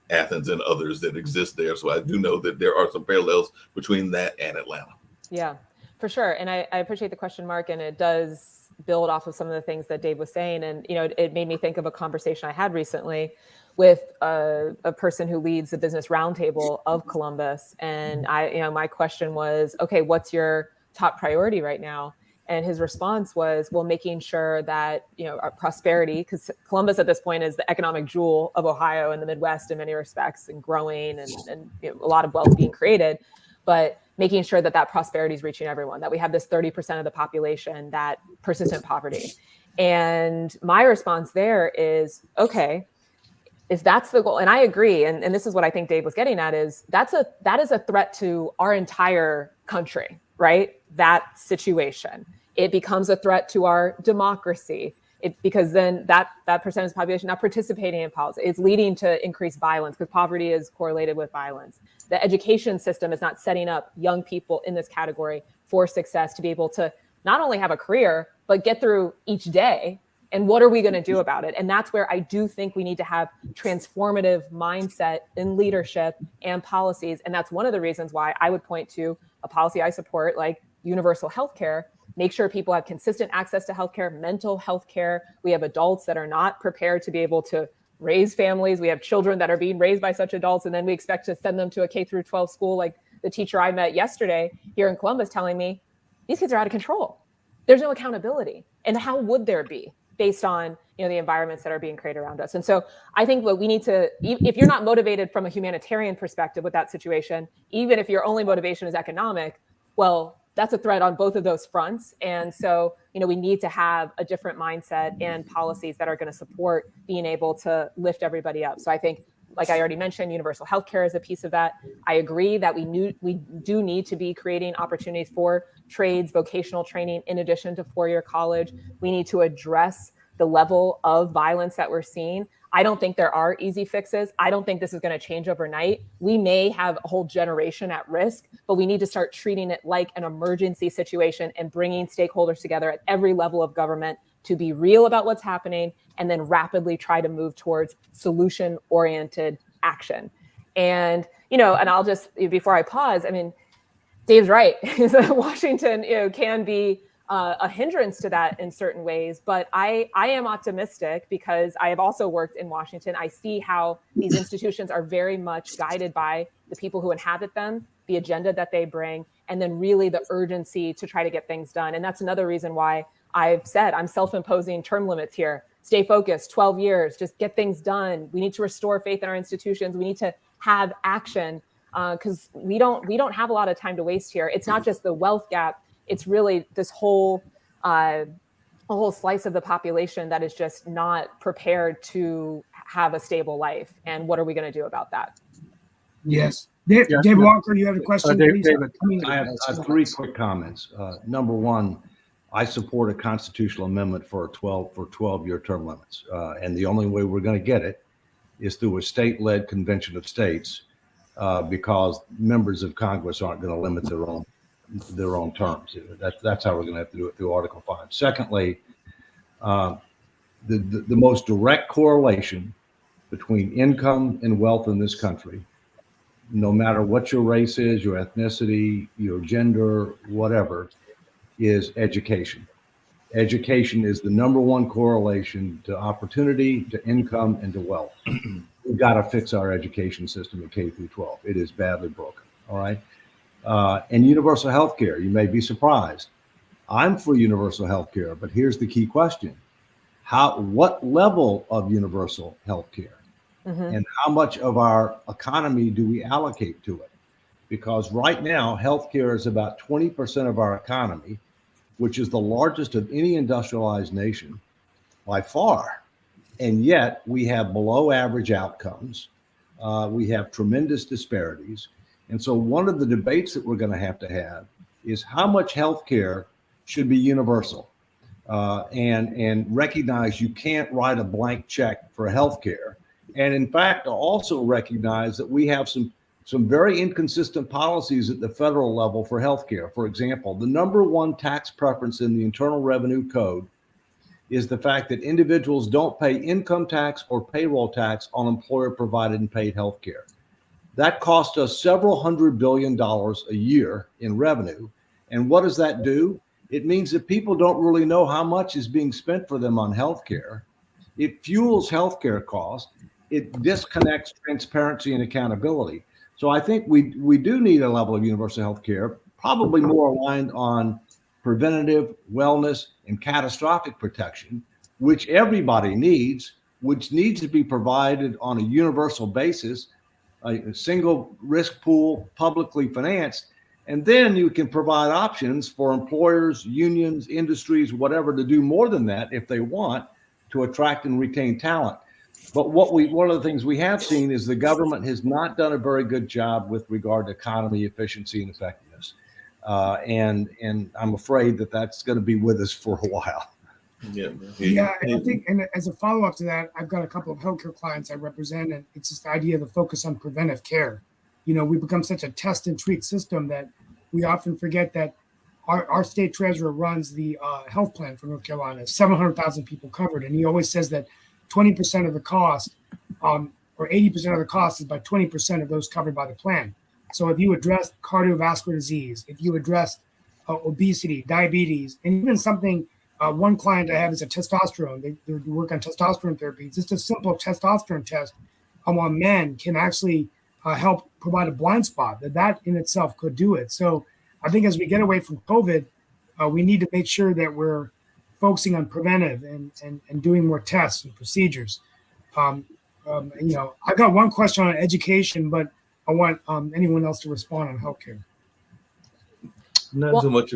Athens and others that exist there. So I do know that there are some parallels between that and Atlanta. Yeah, for sure. And I appreciate the question, Mark, and it does build off of some of the things that Dave was saying. And, it made me think of a conversation I had recently with a person who leads the business roundtable of Columbus. And my question was, okay, what's your top priority right now? And his response was, well, making sure that, our prosperity, because Columbus at this point is the economic jewel of Ohio and the Midwest in many respects, and growing and a lot of wealth being created, but making sure that prosperity is reaching everyone, that we have this 30% of the population that persistent poverty. And my response there is, okay, if that's the goal, and I agree, and this is what I think Dave was getting at, is that is a threat to our entire country, right? That situation. It becomes a threat to our democracy, because then that percentage of the population not participating in policy is leading to increased violence, because poverty is correlated with violence. The education system is not setting up young people in this category for success to be able to not only have a career, but get through each day. And what are we going to do about it? And that's where I do think we need to have transformative mindset in leadership and policies. And that's one of the reasons why I would point to a policy I support, like universal healthcare. Make sure people have consistent access to healthcare, mental health care. We have adults that are not prepared to be able to raise families. We have children that are being raised by such adults, and then we expect to send them to a K through 12 school, like the teacher I met yesterday here in Columbus telling me, these kids are out of control. There's no accountability. And how would there be, based on the environments that are being created around us? And so I think what we need to, if you're not motivated from a humanitarian perspective with that situation, even if your only motivation is economic, well, that's a threat on both of those fronts. And so, we need to have a different mindset and policies that are going to support being able to lift everybody up. So I think, like I already mentioned, universal healthcare is a piece of that. I agree that we do need to be creating opportunities for trades, vocational training, in addition to four-year college. We need to address the level of violence that we're seeing. I don't think there are easy fixes. I don't think this is going to change overnight. We may have a whole generation at risk, but we need to start treating it like an emergency situation and bringing stakeholders together at every level of government to be real about what's happening and then rapidly try to move towards solution-oriented action. And, and I'll just, before I pause, I mean, Dave's right. Washington, can be a hindrance to that in certain ways, but I am optimistic because I have also worked in Washington. I see how these institutions are very much guided by the people who inhabit them, the agenda that they bring, and then really the urgency to try to get things done. And that's another reason why I've said I'm self-imposing term limits here. Stay focused, 12 years, just get things done. We need to restore faith in our institutions. We need to have action because we don't have a lot of time to waste here. It's not just the wealth gap. It's really this whole a whole slice of the population that is just not prepared to have a stable life. And what are we going to do about that? Yes. Dave Walker, you have a question? David, I have three quick comments. Number one, I support a constitutional amendment for 12-year term limits. And the only way we're going to get it is through a state-led convention of states because members of Congress aren't going to limit their own terms. That's how we're going to have to do it through Article 5. Secondly, the most direct correlation between income and wealth in this country, no matter what your race is, your ethnicity, your gender, whatever, is education. Education is the number one correlation to opportunity, to income, and to wealth. We've got to fix our education system in K through 12. It is badly broken. All right. And universal health care, you may be surprised. I'm for universal health care, but here's the key question. What level of universal health care and how much of our economy do we allocate to it? Because right now, healthcare is about 20% of our economy, which is the largest of any industrialized nation by far. And yet we have below average outcomes. We have tremendous disparities. And so one of the debates that we're going to have is how much healthcare should be universal and recognize you can't write a blank check for healthcare. And in fact, also recognize that we have some very inconsistent policies at the federal level for healthcare. For example, the number one tax preference in the Internal Revenue Code is the fact that individuals don't pay income tax or payroll tax on employer-provided and paid healthcare. That cost us several $100 billion a year in revenue. And what does that do? It means that people don't really know how much is being spent for them on healthcare. It fuels healthcare costs. It disconnects transparency and accountability. So I think we do need a level of universal health care, probably more aligned on preventative wellness and catastrophic protection, which everybody needs, which needs to be provided on a universal basis, a single risk pool, publicly financed. And then you can provide options for employers, unions, industries, whatever, to do more than that if they want to attract and retain talent. But one of the things we have seen is the government has not done a very good job with regard to economy, efficiency, and effectiveness. And I'm afraid that that's going to be with us for a while. Yeah, and I think, and as a follow-up to that, I've got a couple of healthcare clients I represent, and it's just the idea of the focus on preventive care. We become such a test and treat system that we often forget that our state treasurer runs the health plan for North Carolina, 700,000 people covered, and he always says that 20% of the cost, or 80% of the cost, is by 20% of those covered by the plan. So if you address cardiovascular disease, if you address obesity, diabetes, and even something, one client I have is a testosterone. They work on testosterone therapy. Just a simple testosterone test among men can actually help provide a blind spot. That in itself could do it. So I think as we get away from COVID, we need to make sure that we're focusing on preventive and doing more tests and procedures. I've got one question on education, but I want anyone else to respond on healthcare. Not so much.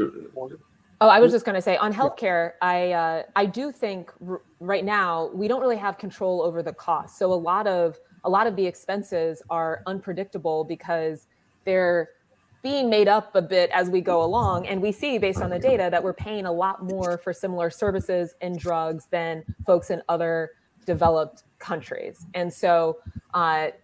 Oh, I was just going to say on healthcare, I do think right now we don't really have control over the cost. So a lot of the expenses are unpredictable because they're being made up a bit as we go along. And we see based on the data that we're paying a lot more for similar services and drugs than folks in other developed countries. And so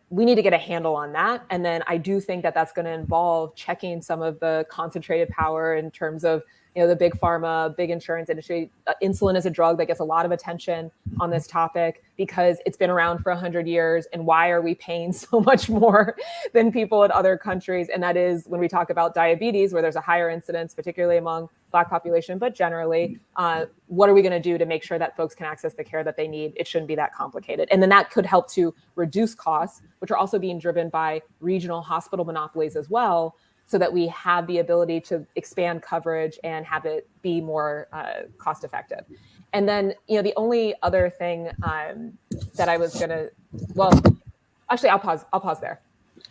we need to get a handle on that. And then I do think that that's going to involve checking some of the concentrated power in terms of, the big pharma, big insurance industry. Insulin is a drug that gets a lot of attention on this topic because it's been around for 100 years. And why are we paying so much more than people in other countries? And that is when we talk about diabetes, where there's a higher incidence, particularly among Black population, but generally, what are we going to do to make sure that folks can access the care that they need? It shouldn't be that complicated. And then that could help to reduce costs, which are also being driven by regional hospital monopolies as well, so that we have the ability to expand coverage and have it be more cost effective. And then, the only other thing that I was going to, actually, I'll pause there.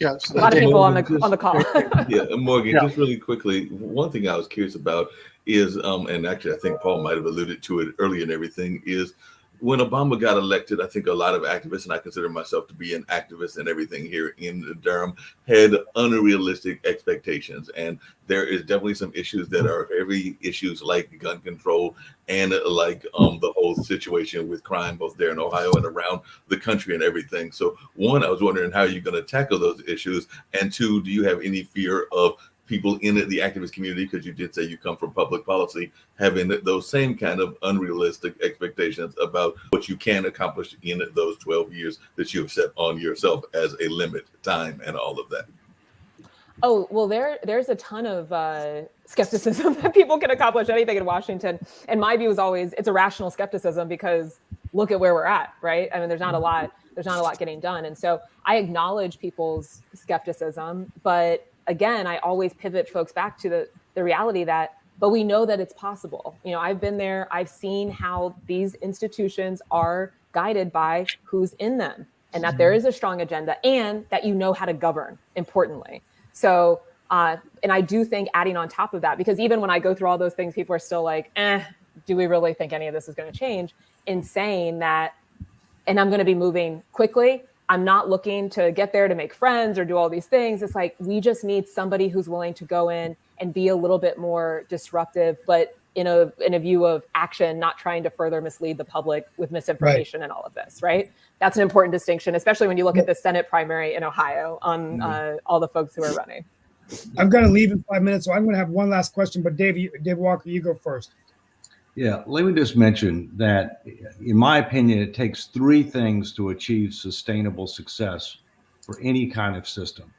Yeah, a lot of people on the call. Yeah, Morgan, just really quickly, one thing I was curious about is, and actually I think Paul might have alluded to it earlier and everything, is when Obama got elected, I think a lot of activists, and I consider myself to be an activist and everything here in Durham, had unrealistic expectations. And there is definitely some issues that are heavy issues like gun control and like the whole situation with crime, both there in Ohio and around the country and everything. So one, I was wondering how you're going to tackle those issues. And two, do you have any fear of people in the activist community, because you did say you come from public policy, having those same kind of unrealistic expectations about what you can accomplish in those 12 years that you have set on yourself as a limit time and all of that? Oh, well, there's a ton of skepticism that people can accomplish anything in Washington. And my view is always it's a rational skepticism because look at where we're at, right? I mean, there's not a lot getting done. And so I acknowledge people's skepticism, but again, I always pivot folks back to the reality but we know that it's possible. I've been there. I've seen how these institutions are guided by who's in them, and that there is a strong agenda and that how to govern, importantly. So, and I do think adding on top of that, because even when I go through all those things, people are still like, do we really think any of this is going to change? In saying that, and I'm going to be moving quickly. I'm not looking to get there to make friends or do all these things. It's like, we just need somebody who's willing to go in and be a little bit more disruptive, but in a view of action, not trying to further mislead the public with misinformation and all of this, right? That's an important distinction, especially when you look at the Senate primary in Ohio on all the folks who are running. I've got to leave in 5 minutes, so I'm going to have one last question, but Dave Walker, you go first. Yeah, let me just mention that, in my opinion, it takes three things to achieve sustainable success for any kind of system.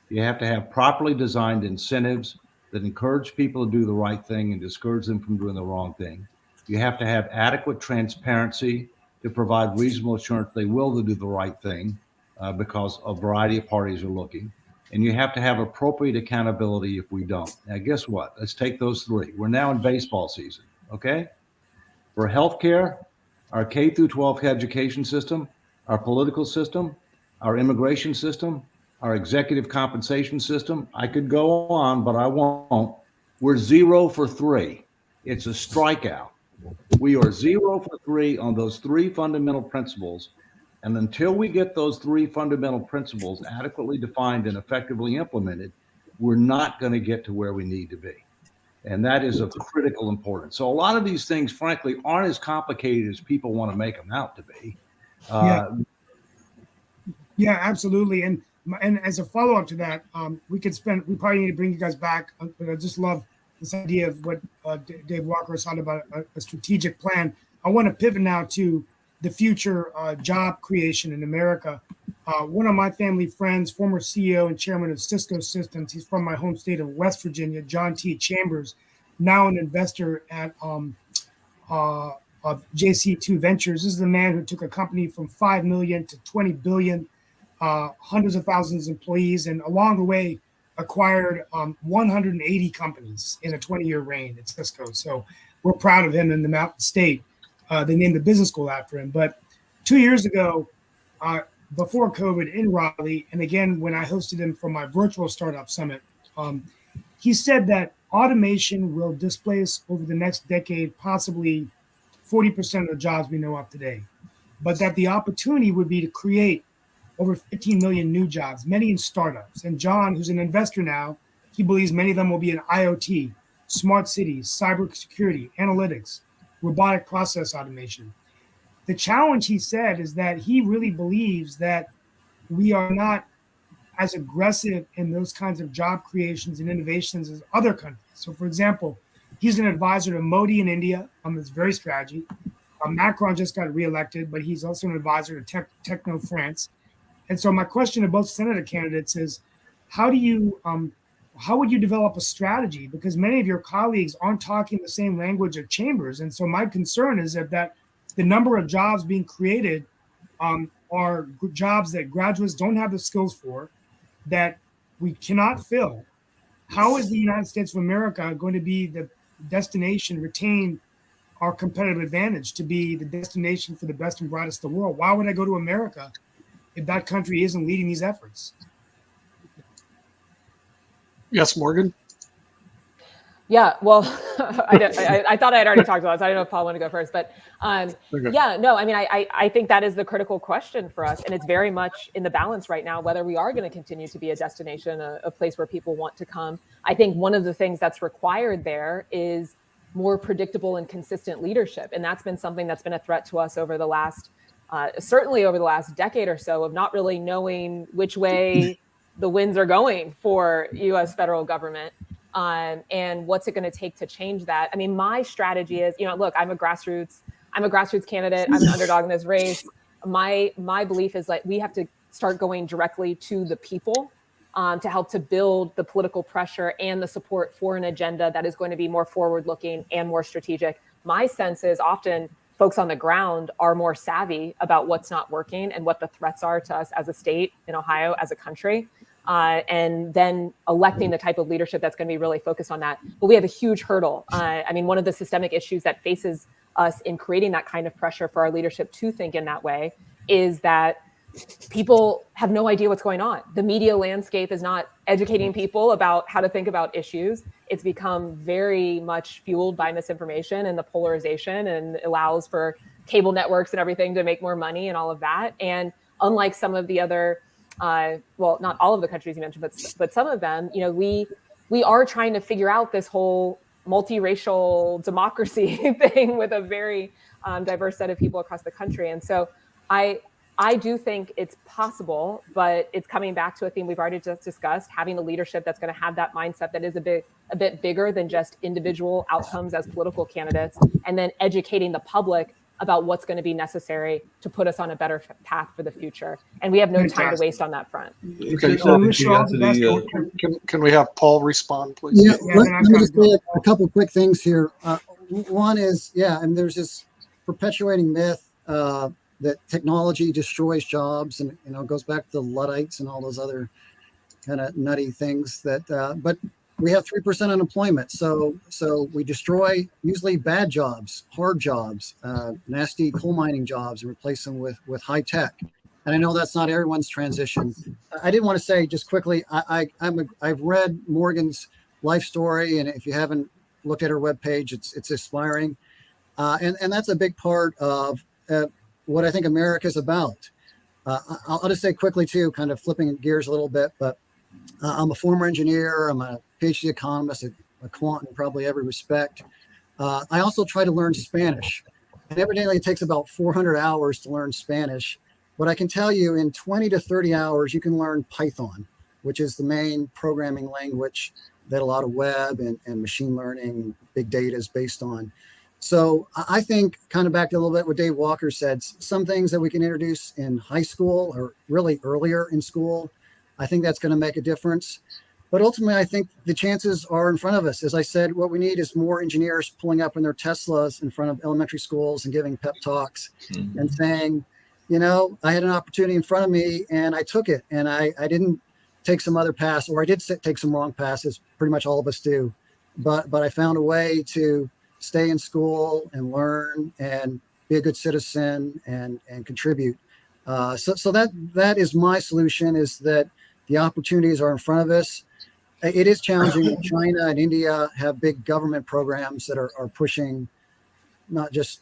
You have to have properly designed incentives that encourage people to do the right thing and discourage them from doing the wrong thing. You have to have adequate transparency to provide reasonable assurance they will do the right thing because a variety of parties are looking. And you have to have appropriate accountability if we don't. Now, guess what? Let's take those three. We're now in baseball season. Okay, for healthcare, our K through 12 education system, our political system, our immigration system, our executive compensation system, I could go on, but I won't. We're 0 for 3. It's a strikeout. We are 0 for 3 on those three fundamental principles. And until we get those three fundamental principles adequately defined and effectively implemented, we're not going to get to where we need to be. And that is of critical importance. So a lot of these things, frankly, aren't as complicated as people want to make them out to be. Yeah, absolutely. And as a follow-up to that, we probably need to bring you guys back. But I just love this idea of what Dave Walker was talking about, a strategic plan. I want to pivot now to the future job creation in America. One of my family friends, former CEO and chairman of Cisco Systems, he's from my home state of West Virginia, John T. Chambers, now an investor at JC2 Ventures. This is the man who took a company from 5 million to 20 billion, hundreds of thousands of employees, and along the way acquired 180 companies in a 20-year reign at Cisco. So we're proud of him in the Mountain State. They named the business school after him. But 2 years ago, before COVID in Raleigh, and again, when I hosted him for my virtual startup summit, he said that automation will displace over the next decade, possibly 40% of the jobs we know of today, but that the opportunity would be to create over 15 million new jobs, many in startups. And John, who's an investor now, he believes many of them will be in IoT, smart cities, cybersecurity, analytics, robotic process automation. The challenge, he said, is that he really believes that we are not as aggressive in those kinds of job creations and innovations as other countries. So, for example, he's an advisor to Modi in India on this very strategy. Macron just got reelected, but he's also an advisor to Techno France. And so, my question to both senator candidates is, how would you develop a strategy? Because many of your colleagues aren't talking the same language of chambers, and so my concern is that the number of jobs being created are jobs that graduates don't have the skills for, that we cannot fill. How is the United States of America going to be the destination, retain our competitive advantage to be the destination for the best and brightest in the world? Why would I go to America if that country isn't leading these efforts? Yes, Morgan. Yeah, well, I thought I had already talked about this. I don't know if Paul wanted to go first, but yeah, no, I mean, I think that is the critical question for us. And it's very much in the balance right now, whether we are going to continue to be a destination, a place where people want to come. I think one of the things that's required there is more predictable and consistent leadership. And that's been something that's been a threat to us over the last, certainly over the last decade or so, of not really knowing which way the winds are going for U.S. federal government. And what's it going to take to change that? I mean, my strategy is, look, I'm a grassroots candidate. I'm an underdog in this race. My belief is like we have to start going directly to the people to help to build the political pressure and the support for an agenda that is going to be more forward-looking and more strategic. My sense is often folks on the ground are more savvy about what's not working and what the threats are to us as a state, in Ohio, as a country. And then electing the type of leadership that's going to be really focused on that. But we have a huge hurdle. I mean, one of the systemic issues that faces us in creating that kind of pressure for our leadership to think in that way is that people have no idea what's going on. The media landscape is not educating people about how to think about issues. It's become very much fueled by misinformation and the polarization, and allows for cable networks and everything to make more money and all of that. And unlike some of the other well, not all of the countries you mentioned, but some of them, we are trying to figure out this whole multiracial democracy thing with a very diverse set of people across the country. And so I do think it's possible, but it's coming back to a theme we've already just discussed, having a leadership that's going to have that mindset that is a bit bigger than just individual outcomes as political candidates, and then educating the public about what's going to be necessary to put us on a better path for the future. And we have no time to waste on that front. Okay. Can we have Paul respond, please? Yeah, let me just say a couple of quick things here. One is, and there's this perpetuating myth that technology destroys jobs, and goes back to the Luddites and all those other kind of nutty things but we have 3% unemployment. So we destroy usually bad jobs, hard jobs, nasty coal mining jobs, and replace them with high tech. And I know that's not everyone's transition. I did want to say just quickly, I've read Morgan's life story, and if you haven't looked at her webpage, it's inspiring. And that's a big part of what I think America is about. I'll just say quickly too, kind of flipping gears a little bit, but I'm a former engineer. I'm a PhD economist, a quant in probably every respect. I also try to learn Spanish, and evidently it takes about 400 hours to learn Spanish. But I can tell you in 20 to 30 hours, you can learn Python, which is the main programming language that a lot of web and machine learning, big data is based on. So I think, kind of back to a little bit what Dave Walker said, some things that we can introduce in high school or really earlier in school, I think that's going to make a difference. But ultimately, I think the chances are in front of us. As I said, what we need is more engineers pulling up in their Teslas in front of elementary schools and giving pep talks and saying, I had an opportunity in front of me and I took it, and I didn't take some other path, or I did take some wrong passes. Pretty much all of us do. But I found a way to stay in school and learn and be a good citizen and contribute. So that is my solution, is that the opportunities are in front of us. It is challenging. China and India have big government programs that are pushing not just,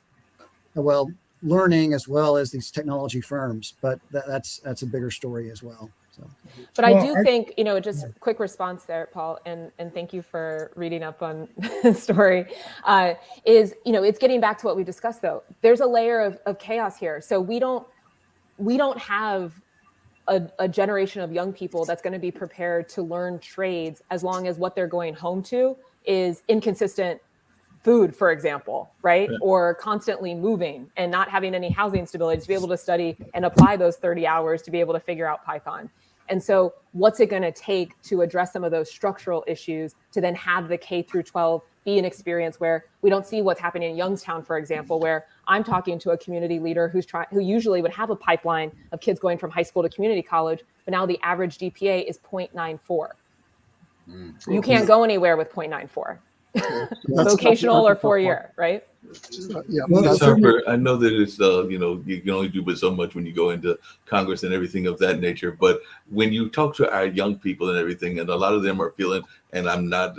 learning as well as these technology firms, but that's a bigger story as well. So. But I do think, just quick response there, Paul, and thank you for reading up on the story, it's getting back to what we discussed, though. There's a layer of chaos here. So we don't have a generation of young people that's going to be prepared to learn trades as long as what they're going home to is inconsistent food, for example, right? Yeah. Or constantly moving and not having any housing stability to be able to study and apply those 30 hours to be able to figure out Python. And so what's it going to take to address some of those structural issues to then have the K through 12 be an experience where we don't see what's happening in Youngstown, for example, where I'm talking to a community leader who usually would have a pipeline of kids going from high school to community college, but now the average GPA is 0.94. You can't go anywhere with 0.94. Vocational or 4-year, right? Yeah, Ms. Harper, I know that it's you can only do but so much when you go into Congress and everything of that nature. But when you talk to our young people and everything, and a lot of them are feeling, and I'm not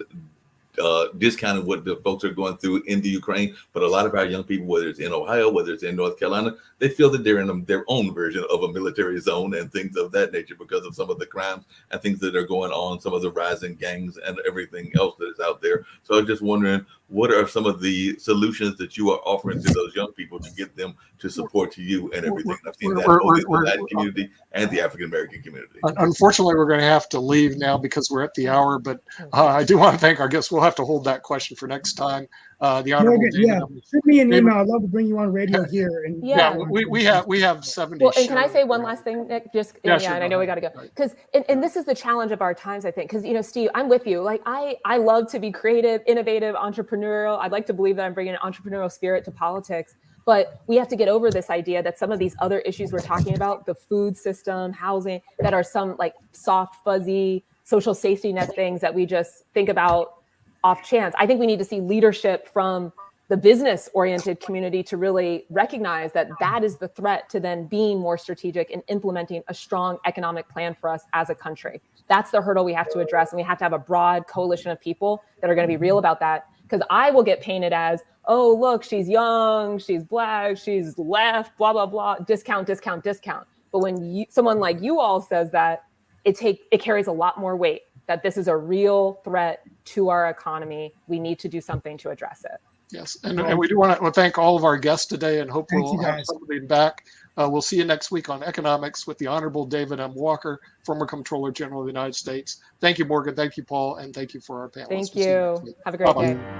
discounting what the folks are going through in the Ukraine, but a lot of our young people, whether it's in Ohio, whether it's in North Carolina, they feel that they're in their own version of a military zone and things of that nature because of some of the crimes and things that are going on, some of the rising gangs and everything else that is out there. So I'm just wondering, what are some of the solutions that you are offering to those young people to get them to support you and everything? I've seen that both in the Latin community and the African American community. Unfortunately, we're going to have to leave now because we're at the hour, but I do want to thank our guests. We'll have to hold that question for next time. The Honorable David, send me an email. I'd love to bring you on radio here. And we have 70. Well, and can I say one last thing, Nick? Just sure, and I know we got to go because and this is the challenge of our times, I think, because Steve, I'm with you. Like I love to be creative, innovative, entrepreneurial. I'd like to believe that I'm bringing an entrepreneurial spirit to politics, but we have to get over this idea that some of these other issues we're talking about, the food system, housing, that are some like soft, fuzzy social safety net things that we just think about off chance. I think we need to see leadership from the business-oriented community to really recognize that that is the threat to then being more strategic and implementing a strong economic plan for us as a country. That's the hurdle we have to address, and we have to have a broad coalition of people that are going to be real about that. Because I will get painted as, oh, look, she's young, she's Black, she's left, blah, blah, blah, discount, discount, discount. But when someone like you all says that, it carries a lot more weight, that this is a real threat to our economy. We need to do something to address it. Yes, and we do want to thank all of our guests today and hope we'll have somebody back. We'll see you next week on Economics with the Honorable David M. Walker, former Comptroller General of the United States. Thank you, Morgan. Thank you, Paul. And thank you for our panelists. Thank you. Have a great day.